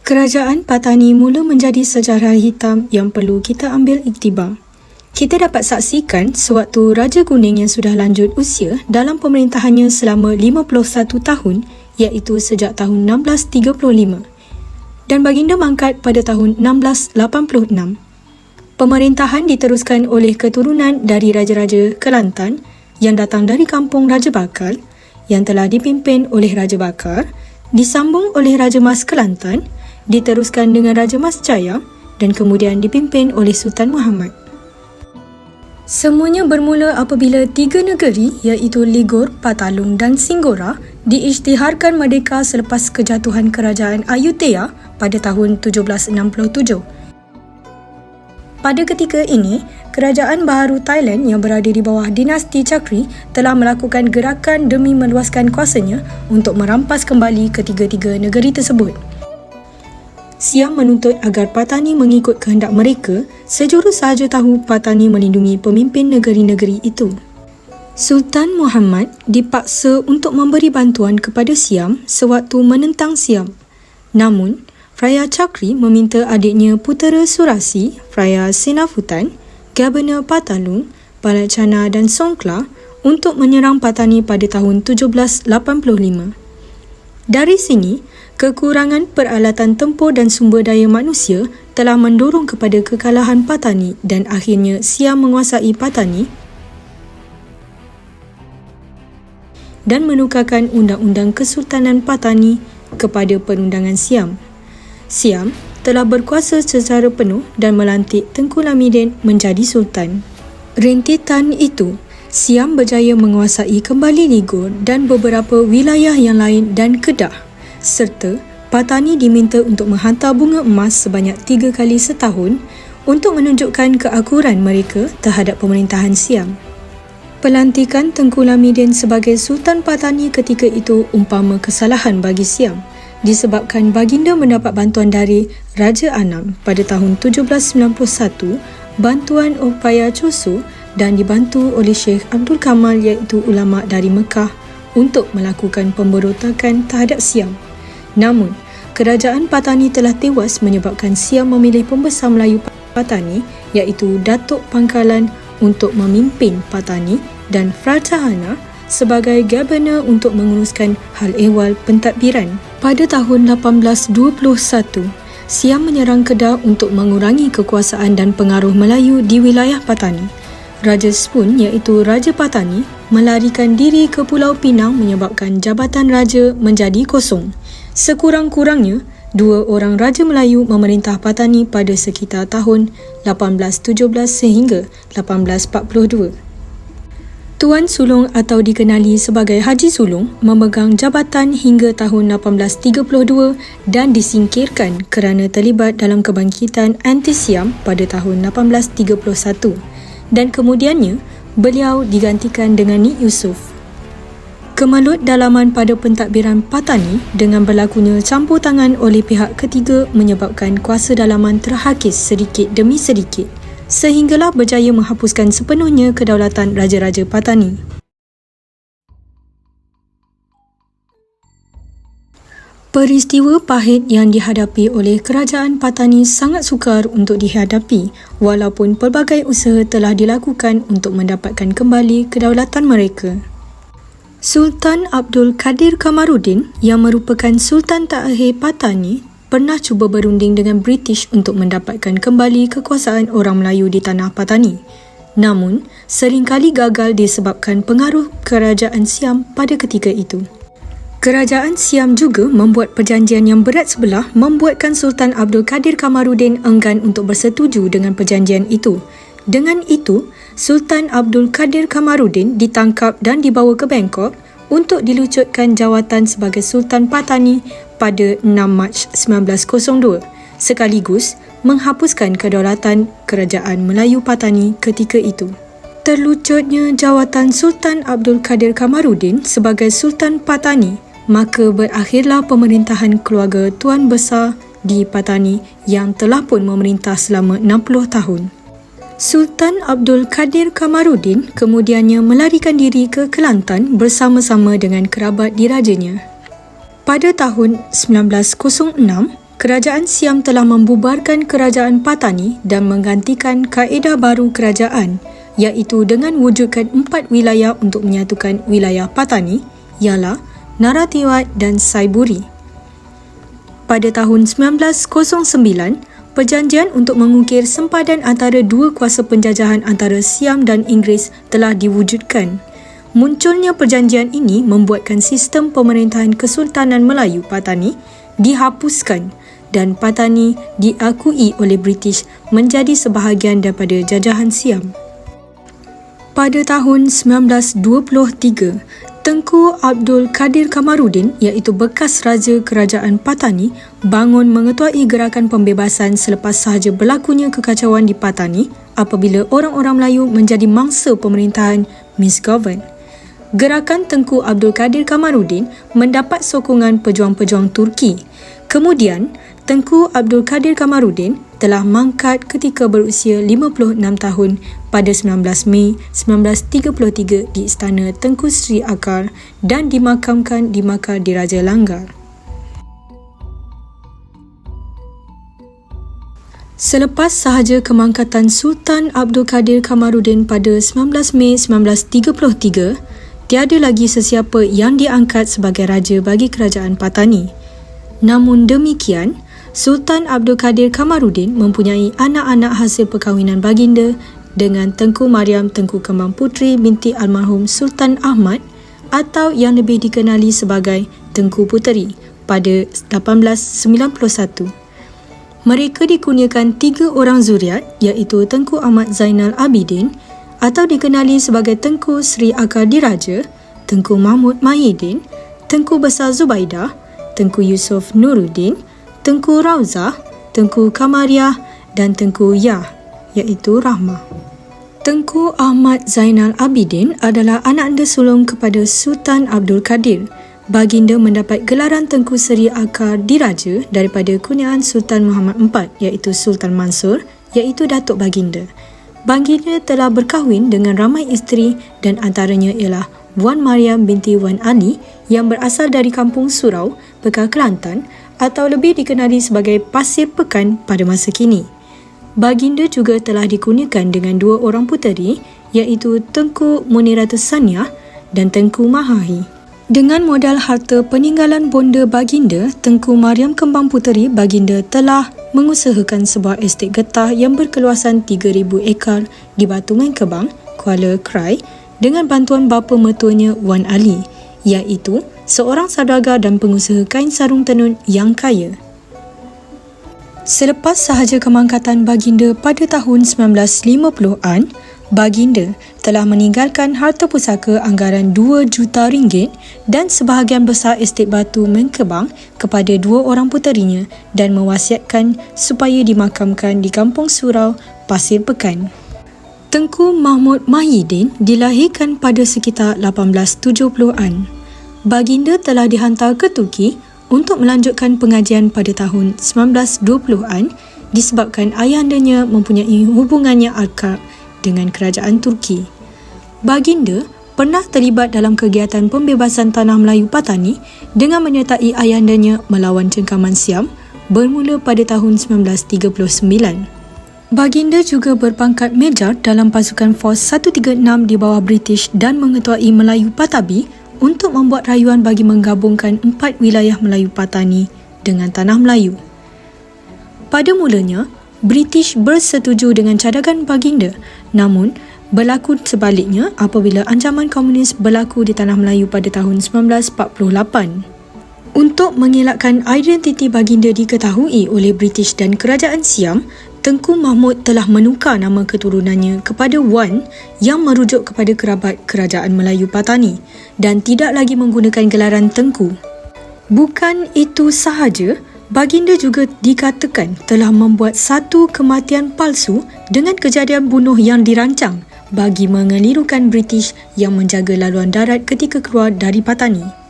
Kerajaan Patani mula menjadi sejarah hitam yang perlu kita ambil iktibar. Kita dapat saksikan sewaktu Raja Kuning yang sudah lanjut usia dalam pemerintahannya selama 51 tahun, iaitu sejak tahun 1635, dan baginda mangkat pada tahun 1686. Pemerintahan diteruskan oleh keturunan dari Raja-Raja Kelantan yang datang dari kampung Raja Bakar, yang telah dipimpin oleh Raja Bakar, disambung oleh Raja Mas Kelantan, diteruskan dengan Raja Mas Jaya dan kemudian dipimpin oleh Sultan Muhammad. Semuanya bermula apabila tiga negeri iaitu Ligor, Patalung dan Singgora diisytiharkan merdeka selepas kejatuhan kerajaan Ayutthaya pada tahun 1767. Pada ketika ini, kerajaan baharu Thailand yang berada di bawah dinasti Chakri telah melakukan gerakan demi meluaskan kuasanya untuk merampas kembali ketiga-tiga negeri tersebut. Siam menuntut agar Patani mengikut kehendak mereka, sejurus sahaja tahu Patani melindungi pemimpin negeri-negeri itu. Sultan Muhammad dipaksa untuk memberi bantuan kepada Siam sewaktu menentang Siam. Namun, Fraya Chakri meminta adiknya putera Surasi, Fraya Senafutan, Governor Patalung, Balachana dan Songkla untuk menyerang Patani pada tahun 1785. Dari sini, kekurangan peralatan tempur dan sumber daya manusia telah mendorong kepada kekalahan Patani dan akhirnya Siam menguasai Patani dan menukarkan Undang-Undang Kesultanan Patani kepada Perundangan Siam. Siam telah berkuasa secara penuh dan melantik Tengku Lamidin menjadi Sultan. Rentetan itu, Siam berjaya menguasai kembali Ligor dan beberapa wilayah yang lain dan Kedah, serta Patani diminta untuk menghantar bunga emas sebanyak 3 kali setahun untuk menunjukkan keakuran mereka terhadap pemerintahan Siam. Pelantikan Tengku Lamidin sebagai Sultan Patani ketika itu umpama kesalahan bagi Siam, disebabkan baginda mendapat bantuan dari Raja Anam pada tahun 1791, bantuan upaya Choso dan dibantu oleh Syekh Abdul Kamal iaitu ulama dari Mekah untuk melakukan pemberontakan terhadap Siam. Namun, kerajaan Patani telah tewas menyebabkan Siam memilih pembesar Melayu Patani iaitu Datuk Pangkalan untuk memimpin Patani dan Pratahana sebagai Governor untuk menguruskan hal ehwal pentadbiran. Pada tahun 1821, Siam menyerang Kedah untuk mengurangi kekuasaan dan pengaruh Melayu di wilayah Patani. Raja Spun iaitu Raja Patani melarikan diri ke Pulau Pinang menyebabkan jabatan raja menjadi kosong. Sekurang-kurangnya, 2 orang Raja Melayu memerintah Patani pada sekitar tahun 1817 sehingga 1842. Tuan Sulong atau dikenali sebagai Haji Sulong memegang jabatan hingga tahun 1832 dan disingkirkan kerana terlibat dalam kebangkitan anti-Siam pada tahun 1831 dan kemudiannya beliau digantikan dengan Nik Yusof. Kemelut dalaman pada pentadbiran Patani dengan berlakunya campur tangan oleh pihak ketiga menyebabkan kuasa dalaman terhakis sedikit demi sedikit, sehinggalah berjaya menghapuskan sepenuhnya kedaulatan Raja-Raja Patani. Peristiwa pahit yang dihadapi oleh kerajaan Patani sangat sukar untuk dihadapi walaupun pelbagai usaha telah dilakukan untuk mendapatkan kembali kedaulatan mereka. Sultan Abdul Qadir Kamaruddin yang merupakan Sultan terakhir Patani pernah cuba berunding dengan British untuk mendapatkan kembali kekuasaan orang Melayu di tanah Patani. Namun, seringkali gagal disebabkan pengaruh kerajaan Siam pada ketika itu. Kerajaan Siam juga membuat perjanjian yang berat sebelah membuatkan Sultan Abdul Qadir Kamaruddin enggan untuk bersetuju dengan perjanjian itu. Dengan itu, Sultan Abdul Qadir Kamaruddin ditangkap dan dibawa ke Bangkok untuk dilucutkan jawatan sebagai Sultan Patani pada 6 Mac 1902, sekaligus menghapuskan kedaulatan kerajaan Melayu Patani ketika itu. Terlucutnya jawatan Sultan Abdul Qadir Kamaruddin sebagai Sultan Patani, maka berakhirlah pemerintahan keluarga Tuan Besar di Patani yang telah pun memerintah selama 60 tahun. Sultan Abdul Qadir Kamaruddin kemudiannya melarikan diri ke Kelantan bersama-sama dengan kerabat dirajanya. Pada tahun 1906, Kerajaan Siam telah membubarkan Kerajaan Patani dan menggantikan kaedah baru kerajaan, iaitu dengan wujudkan 4 wilayah untuk menyatukan wilayah Patani, ialah Narathiwat dan Saiburi. Pada tahun 1909, perjanjian untuk mengukir sempadan antara dua kuasa penjajahan antara Siam dan Inggeris telah diwujudkan. Munculnya perjanjian ini membuatkan sistem pemerintahan Kesultanan Melayu Patani dihapuskan dan Patani diakui oleh British menjadi sebahagian daripada jajahan Siam. Pada tahun 1923, Tengku Abdul Kadir Kamaruddin, iaitu bekas Raja Kerajaan Patani, bangun mengetuai gerakan pembebasan selepas sahaja berlakunya kekacauan di Patani apabila orang-orang Melayu menjadi mangsa pemerintahan misgovern. Gerakan Tengku Abdul Kadir Kamaruddin mendapat sokongan pejuang-pejuang Turki. Kemudian, Tengku Abdul Kadir Kamaruddin telah mangkat ketika berusia 56 tahun pada 19 Mei 1933 di Istana Tengku Sri Akbar dan dimakamkan di Makar Diraja Langgar. Selepas sahaja kemangkatan Sultan Abdul Kadir Kamaruddin pada 19 Mei 1933, tiada lagi sesiapa yang diangkat sebagai raja bagi Kerajaan Patani. Namun demikian, Sultan Abdul Kadir Kamaruddin mempunyai anak-anak hasil perkahwinan baginda dengan Tengku Mariam Tengku Kembang Puteri binti almarhum Sultan Ahmad atau yang lebih dikenali sebagai Tengku Puteri pada 1891. Mereka dikurniakan 3 orang zuriat iaitu Tengku Ahmad Zainal Abidin atau dikenali sebagai Tengku Sri Akbar Diraja, Tengku Mahmud Mahidin, Tengku Besar Zubaidah, Tengku Yusof Nuruddin, Tengku Rauzah, Tengku Kamariah dan Tengku Yah, iaitu Rahmah. Tengku Ahmad Zainal Abidin adalah anak anda sulung kepada Sultan Abdul Kadir. Baginda mendapat gelaran Tengku Sri Akbar Diraja daripada kurniaan Sultan Muhammad IV, iaitu Sultan Mansur, iaitu Datuk Baginda. Baginda telah berkahwin dengan ramai isteri dan antaranya ialah Wan Mariam binti Wan Ali yang berasal dari Kampung Surau, Pekan Kelantan atau lebih dikenali sebagai Pasir Pekan pada masa kini. Baginda juga telah dikurniakan dengan 2 orang puteri iaitu Tengku Muniratus Saniah dan Tengku Mahahi. Dengan modal harta peninggalan bonda baginda, Tengku Mariam Kembang Puteri, baginda telah mengusahakan sebuah estet getah yang berkeluasan 3,000 ekar di Batungan Kebang, Kuala Krai dengan bantuan bapa mertuanya Wan Ali, iaitu seorang saudagar dan pengusaha kain sarung tenun yang kaya. Selepas sahaja kemangkatan baginda pada tahun 1950-an, baginda telah meninggalkan harta pusaka anggaran 2 juta ringgit dan sebahagian besar estet batu Mengkebang kepada 2 orang puterinya dan mewasiatkan supaya dimakamkan di Kampung Surau, Pasir Pekan. Tengku Mahmud Mahidin dilahirkan pada sekitar 1870-an. Baginda telah dihantar ke Turki untuk melanjutkan pengajian pada tahun 1920-an disebabkan ayahandanya mempunyai hubungannya akrab dengan kerajaan Turki. Baginda pernah terlibat dalam kegiatan pembebasan tanah Melayu Patani dengan menyertai ayahandanya melawan cengkaman Siam bermula pada tahun 1939. Baginda juga berpangkat Major dalam pasukan Force 136 di bawah British dan mengetuai Melayu Patabi untuk membuat rayuan bagi menggabungkan 4 wilayah Melayu Patani dengan Tanah Melayu. Pada mulanya, British bersetuju dengan cadangan baginda, namun berlaku sebaliknya apabila ancaman komunis berlaku di Tanah Melayu pada tahun 1948. Untuk mengelakkan identiti baginda diketahui oleh British dan Kerajaan Siam, Tengku Mahmud telah menukar nama keturunannya kepada Wan yang merujuk kepada kerabat Kerajaan Melayu Patani dan tidak lagi menggunakan gelaran Tengku. Bukan itu sahaja, baginda juga dikatakan telah membuat satu kematian palsu dengan kejadian bunuh yang dirancang bagi mengelirukan British yang menjaga laluan darat ketika keluar dari Patani.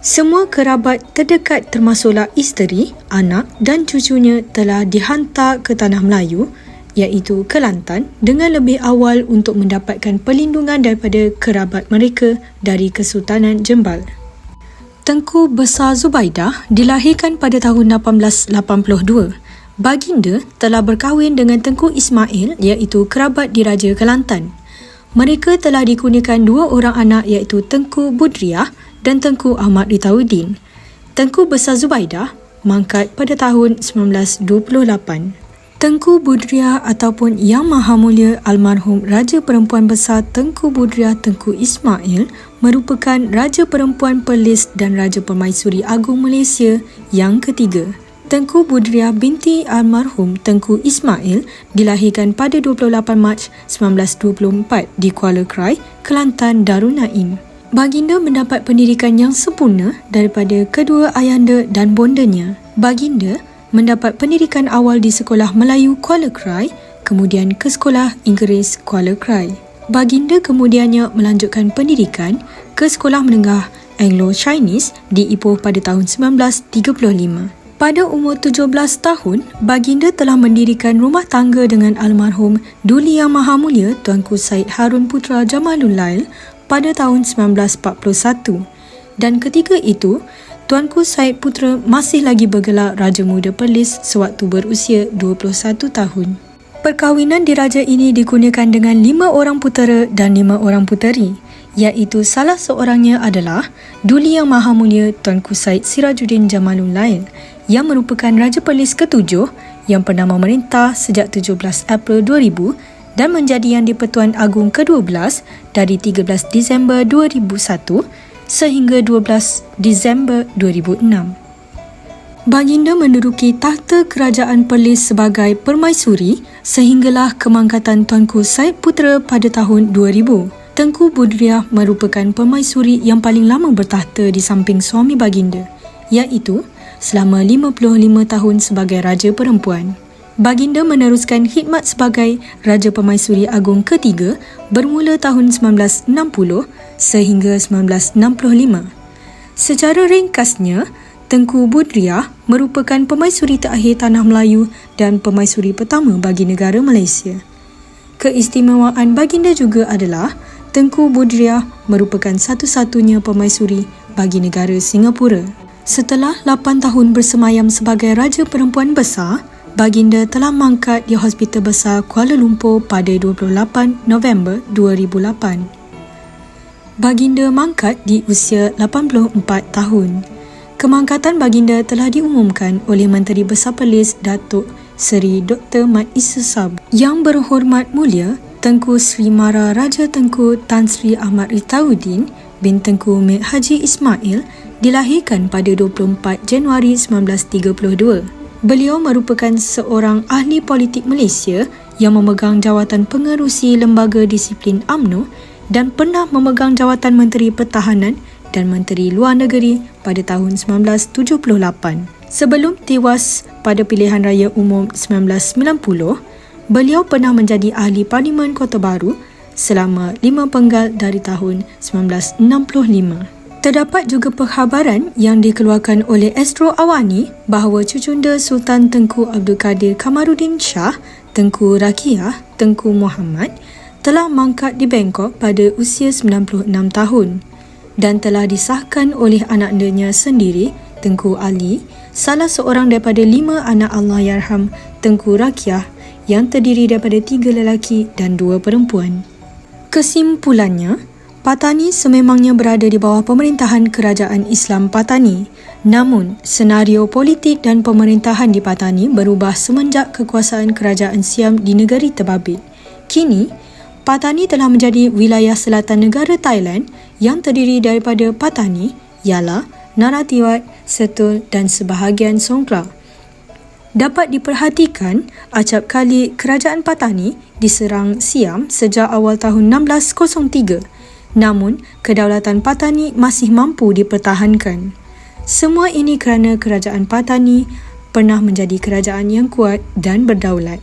Semua kerabat terdekat termasuklah isteri, anak dan cucunya telah dihantar ke Tanah Melayu iaitu Kelantan dengan lebih awal untuk mendapatkan perlindungan daripada kerabat mereka dari Kesultanan Jembal. Tengku Besar Zubaidah dilahirkan pada tahun 1882. Baginda telah berkahwin dengan Tengku Ismail iaitu kerabat diraja Kelantan. Mereka telah dikurniakan dua orang anak iaitu Tengku Budriah dan Tengku Ahmad Ritauddin. Tengku Besar Zubaidah mangkat pada tahun 1928. Tengku Budriah ataupun Yang Maha Mulia almarhum Raja Perempuan Besar Tengku Budriah Tengku Ismail merupakan Raja Perempuan Perlis dan Raja Permaisuri Agung Malaysia yang ketiga. Tengku Budriah binti almarhum Tengku Ismail dilahirkan pada 28 Mac 1924 di Kuala Krai, Kelantan Darul Naim. Baginda mendapat pendidikan yang sempurna daripada kedua ayahanda dan bondanya. Baginda mendapat pendidikan awal di Sekolah Melayu Kuala Krai, kemudian ke Sekolah Inggeris Kuala Krai. Baginda kemudiannya melanjutkan pendidikan ke Sekolah Menengah Anglo-Chinese di Ipoh pada tahun 1935. Pada umur 17 tahun, Baginda telah mendirikan rumah tangga dengan almarhum Duli Yang Maha Mulia Tuanku Said Harun Putra Jamalul Lail pada tahun 1941. Dan ketika itu, Tuanku Said Putra masih lagi bergelar Raja Muda Perlis sewaktu berusia 21 tahun. Perkahwinan diraja ini dikurniakan dengan 5 orang putera dan 5 orang puteri, iaitu salah seorangnya adalah Duli Yang Maha Mulia Tuanku Said Sirajuddin Jamalul Lail yang merupakan Raja Perlis ke-7 yang pernah memerintah sejak 17 April 2000 dan menjadi Yang di-Pertuan Agong ke-12 dari 13 Disember 2001 sehingga 12 Disember 2006. Baginda menduduki takhta kerajaan Perlis sebagai permaisuri sehinggalah kemangkatan Tuanku Said Putra pada tahun 2000. Tengku Budriah merupakan permaisuri yang paling lama bertakhta di samping suami baginda, iaitu selama 55 tahun sebagai Raja Perempuan. Baginda meneruskan khidmat sebagai Raja Permaisuri Agong ketiga bermula tahun 1960 sehingga 1965. Secara ringkasnya, Tengku Budriah merupakan permaisuri terakhir Tanah Melayu dan permaisuri pertama bagi negara Malaysia. Keistimewaan baginda juga adalah Tengku Budriah merupakan satu-satunya permaisuri bagi negara Singapura. Setelah 8 tahun bersemayam sebagai Raja Perempuan Besar, Baginda telah mangkat di Hospital Besar Kuala Lumpur pada 28 November 2008. Baginda mangkat di usia 84 tahun. Kemangkatan baginda telah diumumkan oleh Menteri Besar Perlis Datuk Seri Dr. Mat Isa Sabu. Yang Berhormat Mulia Tengku Sri Mara Raja Tengku Tan Sri Ahmad Ritauddin bin Tengku Mir Haji Ismail dilahirkan pada 24 Januari 1932. Beliau merupakan seorang ahli politik Malaysia yang memegang jawatan pengerusi Lembaga Disiplin UMNO dan pernah memegang jawatan Menteri Pertahanan dan Menteri Luar Negeri pada tahun 1978. Sebelum tewas pada pilihan raya umum 1990, beliau pernah menjadi ahli Parlimen Kota Baru selama 5 penggal dari tahun 1965. Terdapat juga perkhabaran yang dikeluarkan oleh Astro Awani bahawa cucunda Sultan Tengku Abdul Kadir Kamaruddin Shah, Tengku Rakiah, Tengku Muhammad telah mangkat di Bangkok pada usia 96 tahun dan telah disahkan oleh anaknya sendiri, Tengku Ali, salah seorang daripada 5 anak Allahyarham Tengku Rakiah yang terdiri daripada 3 lelaki dan 2 perempuan. Kesimpulannya, Patani sememangnya berada di bawah pemerintahan Kerajaan Islam Patani. Namun, senario politik dan pemerintahan di Patani berubah semenjak kekuasaan Kerajaan Siam di negeri terbabit. Kini, Patani telah menjadi wilayah selatan negara Thailand yang terdiri daripada Patani, Yala, Narathiwat, Setul dan sebahagian Songkhla. Dapat diperhatikan, acap kali Kerajaan Patani diserang Siam sejak awal tahun 1603. Namun, kedaulatan Patani masih mampu dipertahankan. Semua ini kerana Kerajaan Patani pernah menjadi kerajaan yang kuat dan berdaulat.